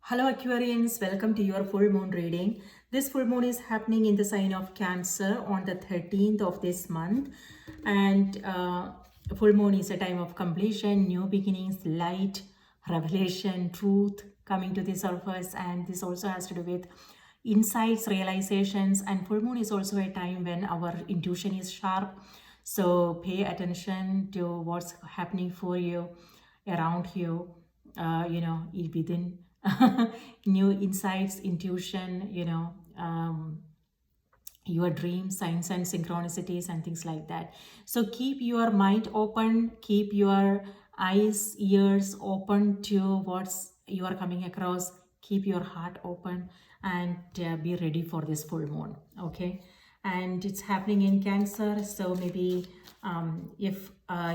Hello Aquarians, welcome to your full moon reading. This full moon is happening in the sign of Cancer on the 13th of this month, and full moon is a time of completion, new beginnings, light, revelation, truth coming to the surface, and this also has to do with insights, realizations, and full moon is also a time when our intuition is sharp. So pay attention to what's happening for you, around you, within new insights, intuition, your dreams, signs and synchronicities and things like that. So keep your mind open, keep your eyes, ears open to what's you are coming across, keep your heart open, and be ready for this full moon. Okay, and it's happening in Cancer, so maybe if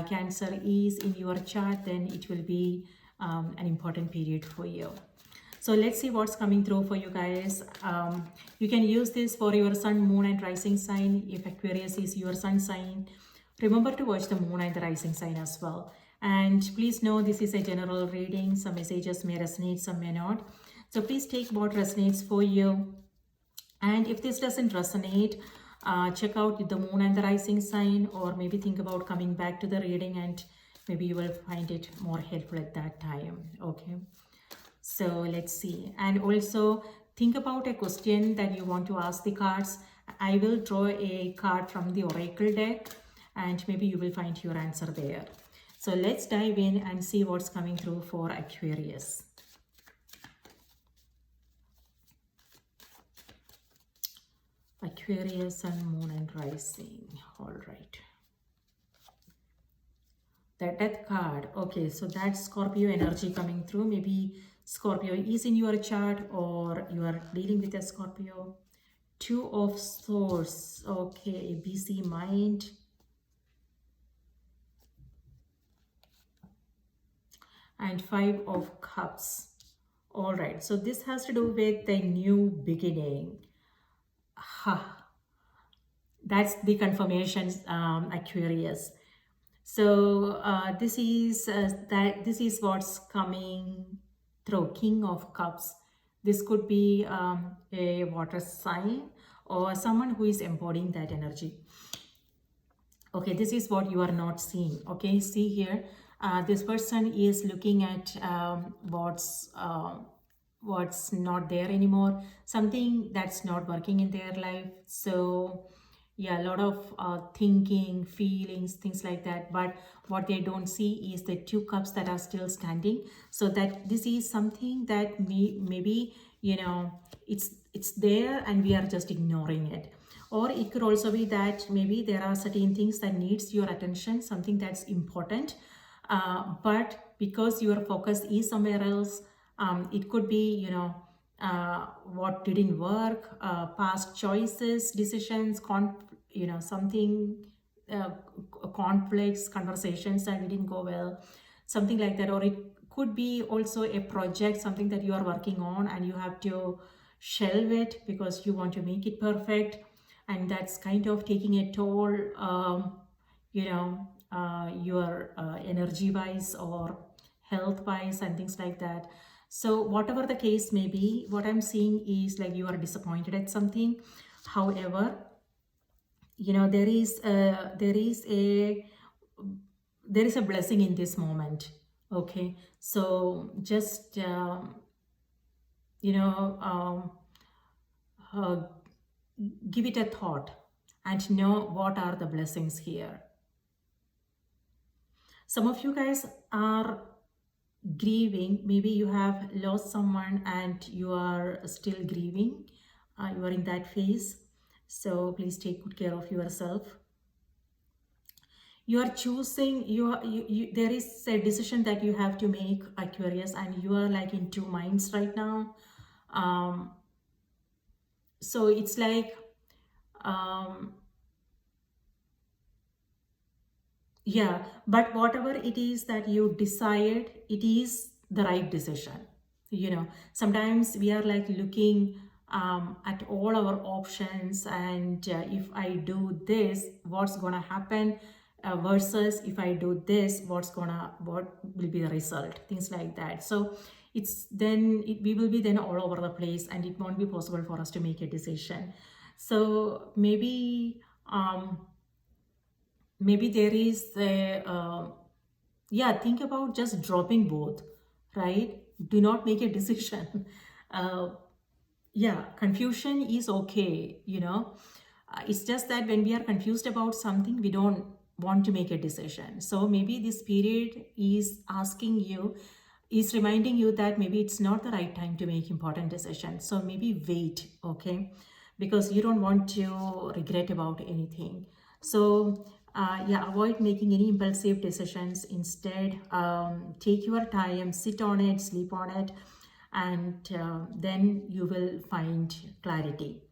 Cancer is in your chart, then it will be an important period for you. So let's see what's coming through for you guys. You can use this for your sun, moon and rising sign. If Aquarius is your sun sign, remember to watch the moon and the rising sign as well. And please know this is a general reading. Some messages may resonate, some may not. So please take what resonates for you. And if this doesn't resonate, check out the moon and the rising sign, or maybe think about coming back to the reading and maybe you will find it more helpful at that time. Okay. So let's see. And also think about a question that you want to ask the cards. I will draw a card from the oracle deck and maybe you will find your answer there. So let's dive in and see what's coming through for Aquarius. Aquarius, sun, moon and rising. All right. The death card. Okay, so that's Scorpio energy coming through. Maybe Scorpio is in your chart or you are dealing with a Scorpio. Two of Swords. Okay, busy mind. And Five of Cups. All right, so this has to do with the new beginning. That's the confirmation, Aquarius. So this is what's coming through. King of Cups. This could be a water sign or someone who is embodying that energy. Okay, this is what you are not seeing. Okay, see here, this person is looking at what's not there anymore, something that's not working in their life. So yeah, a lot of thinking, feelings, things like that. But what they don't see is the two cups that are still standing. So that this is something that maybe, it's there and we are just ignoring it. Or it could also be that maybe there are certain things that needs your attention, something that's important. But because your focus is somewhere else, it could be, what didn't work, past choices, decisions, something, conflicts, conversations that didn't go well, something like that. Or it could be also a project, something that you are working on and you have to shelve it because you want to make it perfect, and that's kind of taking a toll, your energy wise or health wise and things like that. So whatever the case may be, what I'm seeing is like you are disappointed at something. However, there is a blessing in this moment. Okay, so just give it a thought and know what are the blessings here. Some of you guys are grieving. Maybe you have lost someone and you are still grieving. You are in that phase. So please take good care of yourself. You are choosing, there is a decision that you have to make, Aquarius, and you are like in two minds right now. So it's like, yeah, but whatever it is that you decide, it is the right decision. Sometimes we are like looking at all our options, and if I do this, what's gonna happen, versus if I do this, what will be the result, things like that. So we will be then all over the place, and it won't be possible for us to make a decision. So maybe there is a yeah, think about just dropping both, right? Do not make a decision. uh, yeah, confusion is okay, it's just that when we are confused about something, we don't want to make a decision. So maybe this period is reminding you that maybe it's not the right time to make important decisions. So maybe wait, okay? Because you don't want to regret about anything. So yeah, avoid making any impulsive decisions. Instead, take your time, sit on it, sleep on it, and then you will find clarity.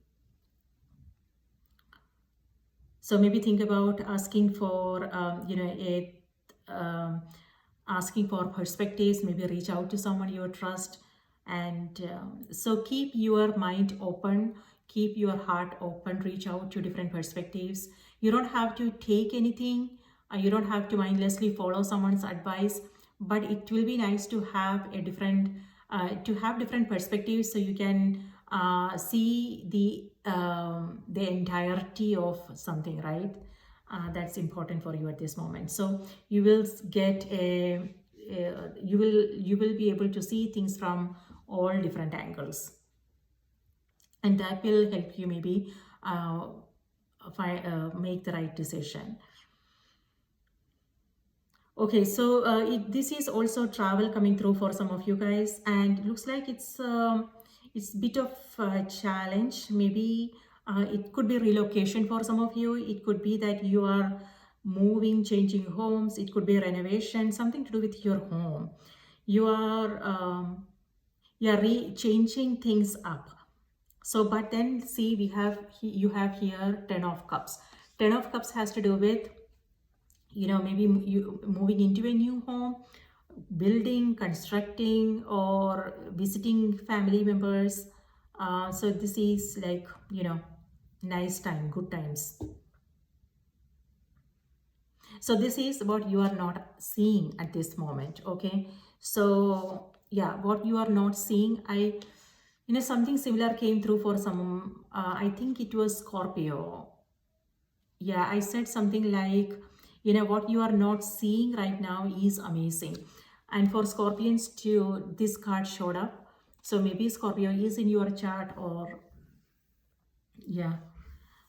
So maybe think about asking for, asking for perspectives. Maybe reach out to someone you trust, and so keep your mind open, keep your heart open. Reach out to different perspectives. You don't have to take anything. You don't have to mindlessly follow someone's advice, but it will be nice to have different perspectives, so you can see the entirety of something, right? That's important for you at this moment. So you will get you will be able to see things from all different angles, and that will help you maybe make the right decision. Okay, so this is also travel coming through for some of you guys, and it looks like it's a bit of a challenge. Maybe it could be relocation for some of you. It could be that you are moving, changing homes. It could be renovation, something to do with your home. You are changing things up. So, but then see, you have here Ten of Cups. Ten of Cups has to do with, maybe you moving into a new home, building, constructing, or visiting family members. So this is like, nice time, good times. So this is what you are not seeing at this moment, okay? So yeah, what you are not seeing, something similar came through for some, I think it was Scorpio. Yeah, I said something like, what you are not seeing right now is amazing. And for Scorpions too, this card showed up. So maybe Scorpio is in your chart, or yeah.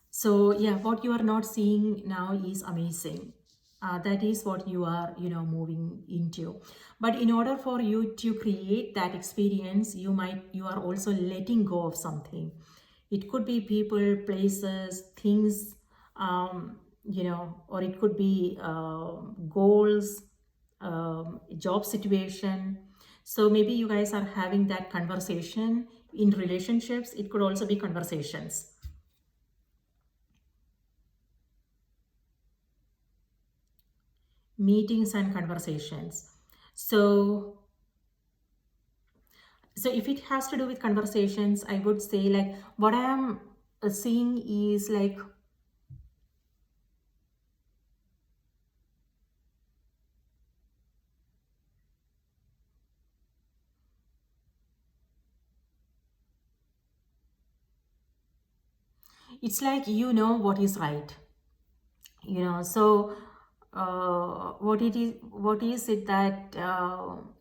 So yeah, what you are not seeing now is amazing. That is what you are, moving into. But in order for you to create that experience, you are also letting go of something. It could be people, places, things, or it could be goals, job situation. So maybe you guys are having that conversation in relationships. It could also be conversations. Meetings and conversations. So if it has to do with conversations, I would say, like, what I am seeing is like, it's like, what is right, so what is it that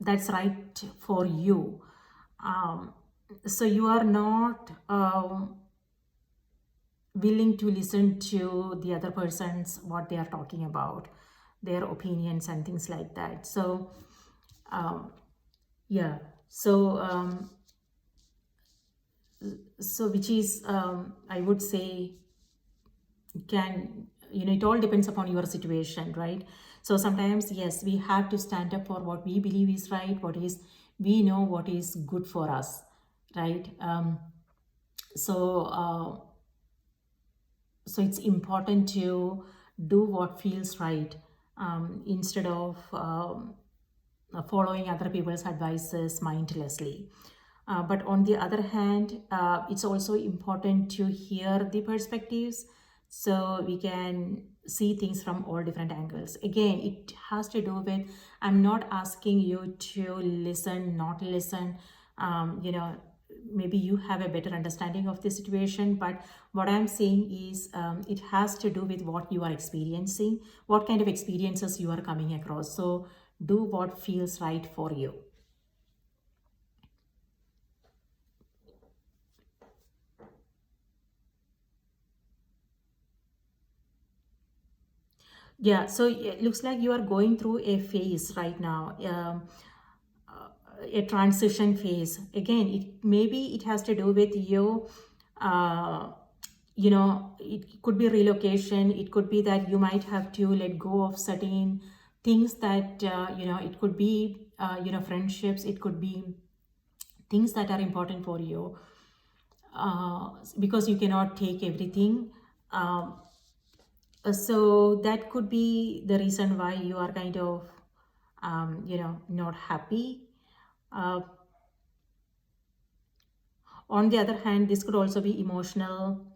that's right for you. So you are not willing to listen to the other person's, what they are talking about, their opinions and things like that. So yeah, so which is, I would say, can, it all depends upon your situation, right? So sometimes, yes, we have to stand up for what we believe is right, we know what is good for us, right? So it's important to do what feels right, instead of following other people's advices mindlessly. But on the other hand, it's also important to hear the perspectives, so we can see things from all different angles. Again, it has to do with, I'm not asking you to listen, not listen. You know, maybe you have a better understanding of the situation, but what I'm saying is, it has to do with what you are experiencing, what kind of experiences you are coming across. So do what feels right for you. Yeah, so it looks like you are going through a phase right now, a transition phase. Again, it maybe it has to do with you. Uh, you know, it could be relocation. It could be that you might have to let go of certain things that you know. It could be you know, friendships. It could be things that are important for you, because you cannot take everything. Um, so that could be the reason why you are kind of you know, not happy. uh, on the other hand, this could also be emotional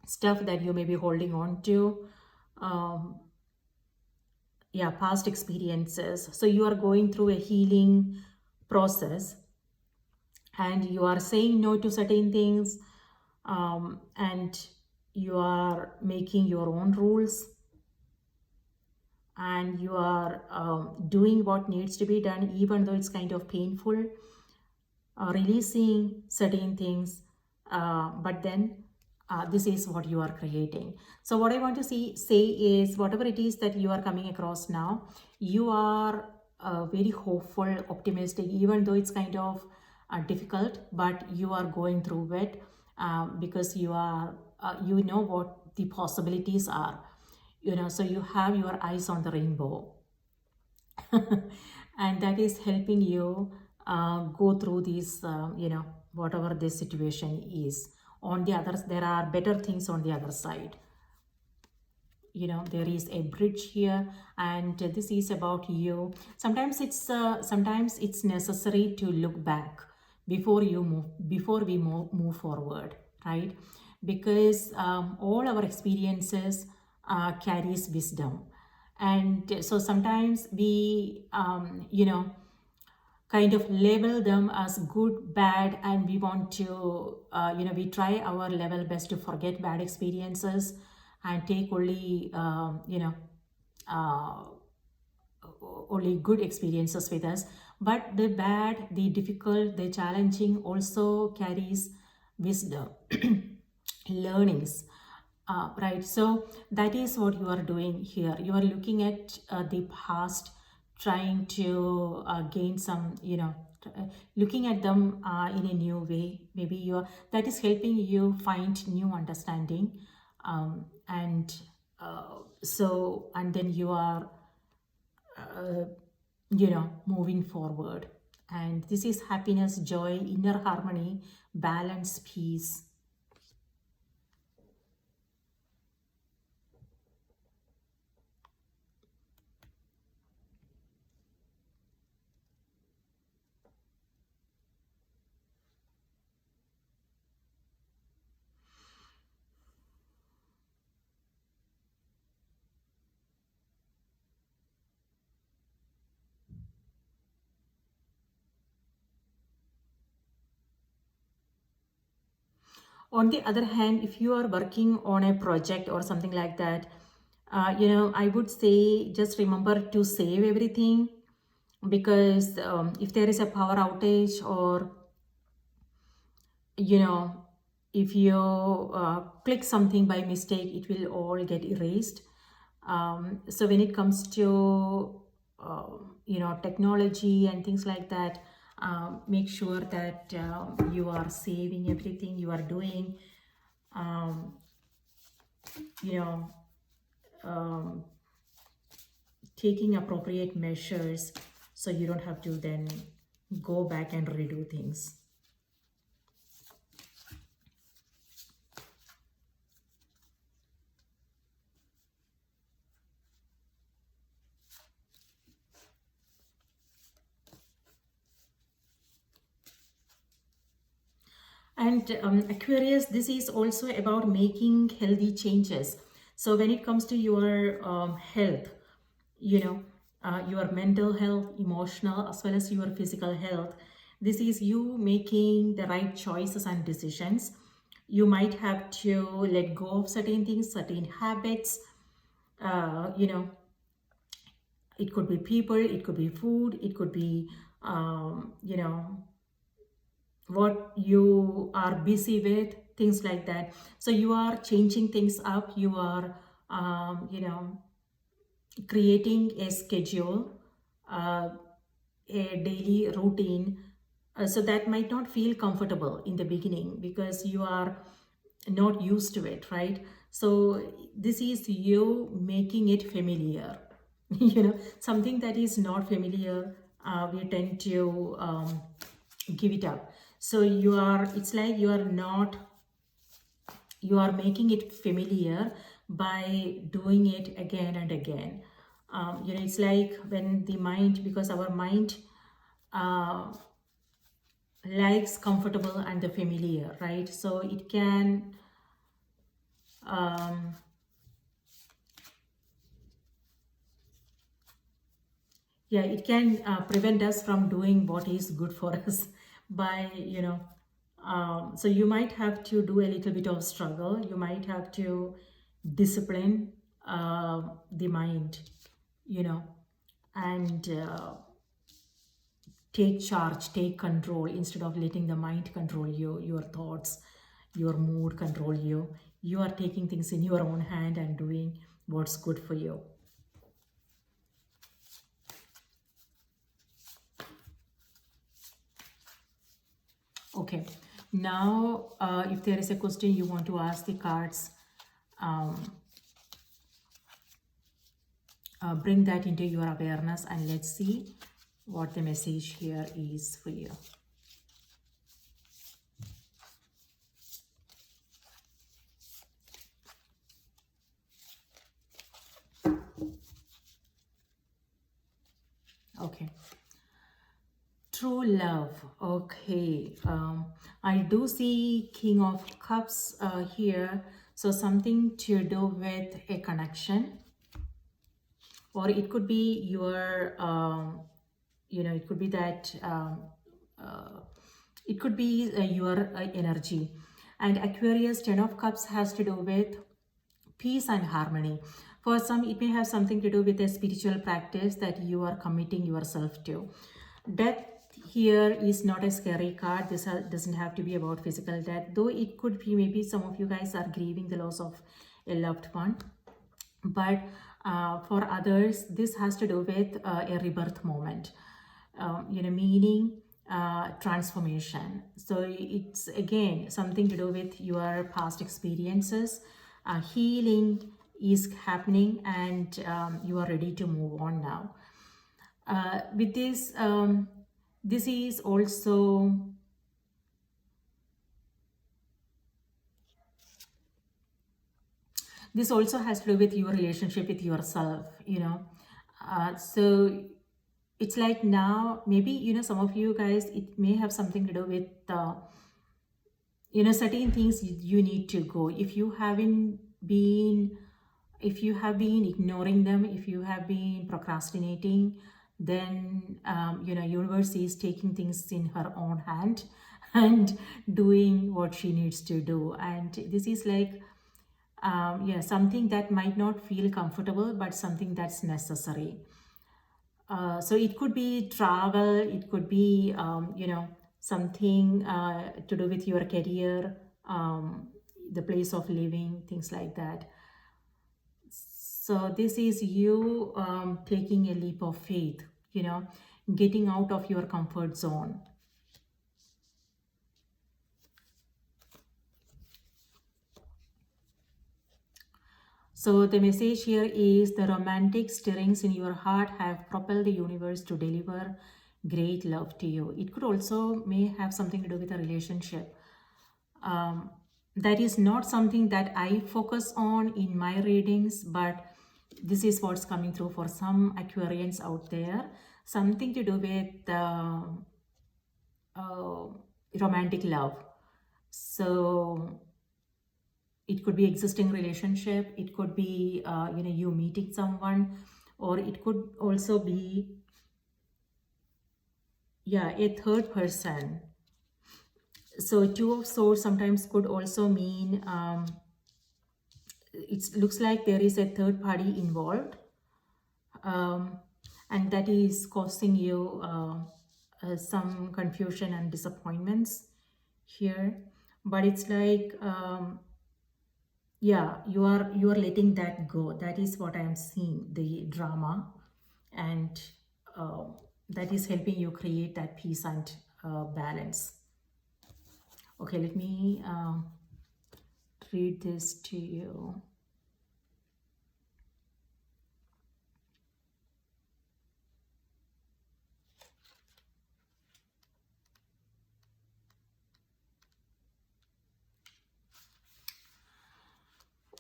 stuff that you may be holding on to. um, yeah, past experiences. So you are going through a healing process, and you are saying no to certain things, and you are making your own rules, and you are doing what needs to be done, even though it's kind of painful, releasing certain things, but then this is what you are creating. So what I want to say is, whatever it is that you are coming across now, you are very hopeful, optimistic, even though it's kind of difficult, but you are going through it, because you are you know what the possibilities are, you know. So you have your eyes on the rainbow. And that is helping you go through these, you know, whatever this situation is. On the others, there are better things on the other side. You know, there is a bridge here, and this is about you. Sometimes it's necessary to look back before you move, before we move forward, right? Because all our experiences carries wisdom, and so sometimes we you know, kind of label them as good, bad, and we want to, you know, we try our level best to forget bad experiences and take only, you know, uh, only good experiences with us. But the bad, the difficult, the challenging also carries wisdom, learnings. Right, so that is what you are doing here. You are looking at the past, trying to gain some, you know, looking at them in a new way. Maybe you are, that is helping you find new understanding, and so, and then you are you know, moving forward. And this is happiness, joy, inner harmony, balance, peace. On the other hand, if you are working on a project or something like that, you know, I would say just remember to save everything, because if there is a power outage, or you know, if you click something by mistake, it will all get erased. So when it comes to you know, technology and things like that, make sure that you are saving everything you are doing, um, you know, um, taking appropriate measures, so you don't have to then go back and redo things. And Aquarius, this is also about making healthy changes. So when it comes to your health, you know, your mental health, emotional, as well as your physical health, this is you making the right choices and decisions. You might have to let go of certain things, certain habits. You know, it could be people, it could be food, it could be, you know, what you are busy with, things like that. So you are changing things up. You are, you know, creating a schedule, uh, a daily routine. So that might not feel comfortable in the beginning because you are not used to it, right? So this is you making it familiar. You know, something that is not familiar, we tend to give it up. So you are, it's like you are not, you are making it familiar by doing it again and again. You know, it's like when the mind, because our mind uh, likes comfortable and the familiar, right? So it can um, yeah, it can prevent us from doing what is good for us by, you know, so you might have to do a little bit of struggle. You might have to discipline the mind, you know, and take charge, take control instead of letting the mind control you, your thoughts, your mood control you. You are taking things in your own hand and doing what's good for you. Okay, now if there is a question you want to ask the cards, um, bring that into your awareness and let's see what the message here is for you. Okay. True love. Okay. I do see King of Cups here. So something to do with a connection, or it could be your, you know, it could be that, uh, it could be your energy. And Aquarius, Ten of Cups has to do with peace and harmony. For some, it may have something to do with a spiritual practice that you are committing yourself to. Death here is not a scary card. This doesn't have to be about physical death, though it could be maybe some of you guys are grieving the loss of a loved one. But for others, this has to do with a rebirth moment, you know, meaning transformation. So it's again something to do with your past experiences. Healing is happening and you are ready to move on now. With this, this is also, this also has to do with your relationship with yourself, you know. So it's like now maybe, you know, some of you guys, it may have something to do with you know, certain things you need to go. If you haven't been, if you have been ignoring them, if you have been procrastinating, then you know, universe is taking things in her own hand and doing what she needs to do. And this is like yeah, something that might not feel comfortable, but something that's necessary. So it could be travel, it could be, you know, something to do with your career, the place of living, things like that. So this is you taking a leap of faith, you know, getting out of your comfort zone. So the message here is the romantic stirrings in your heart have propelled the universe to deliver great love to you. It could also may have something to do with a relationship. Um, that is not something that I focus on in my readings, but this is what's coming through for some Aquarians out there. Something to do with uh, romantic love. So it could be existing relationship, it could be you meeting someone, or it could also be, yeah, a third person. So two of swords sometimes could also mean it looks like there is a third party involved, um, and that is causing you some confusion and disappointments here. But it's like, yeah, you are letting that go. That is what I am seeing, the drama, and uh, that is helping you create that peace and balance. Okay, let me read this to you.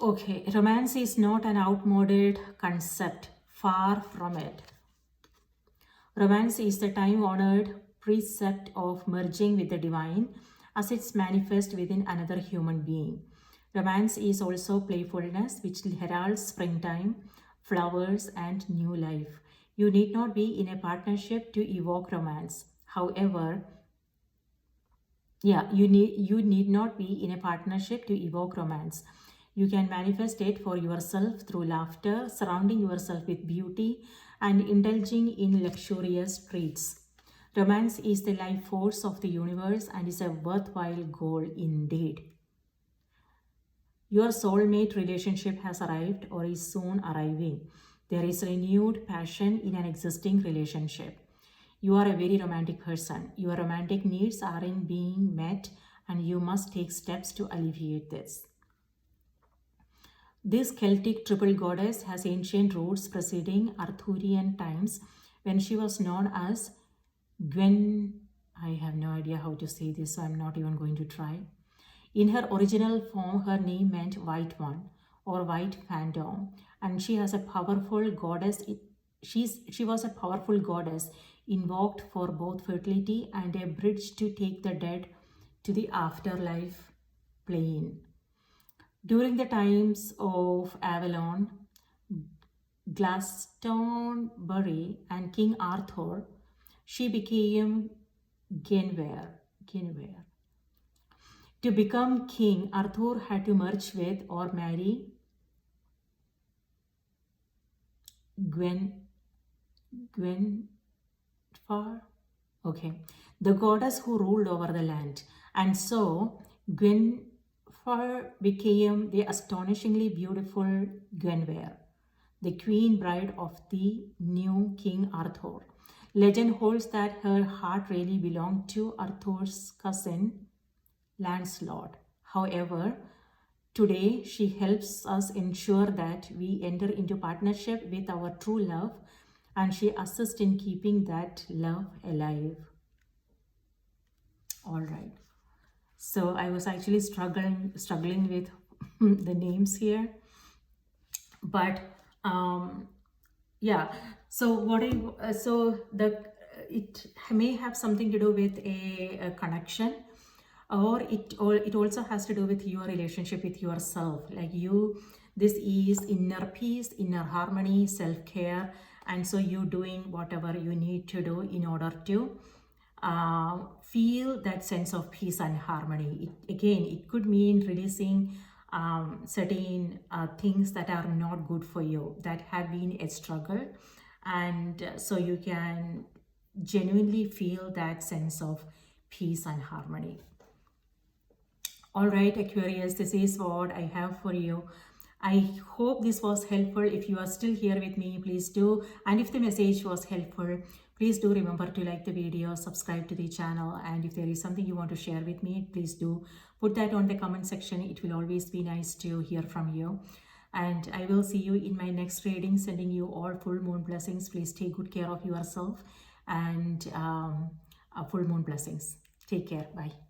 Okay, romance is not an outmoded concept, far from it. Romance is the time-honored precept of merging with the divine as it's manifest within another human being. Romance is also playfulness, which heralds springtime, flowers, and new life. You need not be in a partnership to evoke romance. However, yeah, you need not be in a partnership to evoke romance. You can manifest it for yourself through laughter, surrounding yourself with beauty, and indulging in luxurious treats. Romance is the life force of the universe and is a worthwhile goal indeed. Your soulmate relationship has arrived or is soon arriving. There is renewed passion in an existing relationship. You are a very romantic person. Your romantic needs aren't being met, and you must take steps to alleviate this. This Celtic triple goddess has ancient roots preceding Arthurian times when she was known as Gwen. I have no idea how to say this, so I'm not even going to try. In her original form, her name meant white one or white phantom, and she has a powerful goddess. She was a powerful goddess invoked for both fertility and a bridge to take the dead to the afterlife plane. During the times of Avalon, Glastonbury, and King Arthur, she became Guinevere. Guinevere. To become king, Arthur had to merge with or marry Gwen. Gwenfar? Okay. The goddess who ruled over the land. And so Gwenfar became the astonishingly beautiful Guinevere, the queen bride of the new King Arthur. Legend holds that her heart really belonged to Arthur's cousin Lancelot. However, today she helps us ensure that we enter into partnership with our true love, and she assists in keeping that love alive. All right. So I was actually struggling with the names here, but yeah. So what I so the it may have something to do with a connection, or it also has to do with your relationship with yourself. Like you, this is inner peace, inner harmony, self-care, and so you doing whatever you need to do in order to feel that sense of peace and harmony. It could mean releasing certain things that are not good for you, that have been a struggle, and so you can genuinely feel that sense of peace and harmony. All right, Aquarius, this is what I have for you. I hope this was helpful. If you are still here with me, please do. And if the message was helpful, please do remember to like the video, subscribe to the channel. And if there is something you want to share with me, please do put that on the comment section. It will always be nice to hear from you. And I will see you in my next reading, sending you all full moon blessings. Please take good care of yourself, and full moon blessings. Take care. Bye.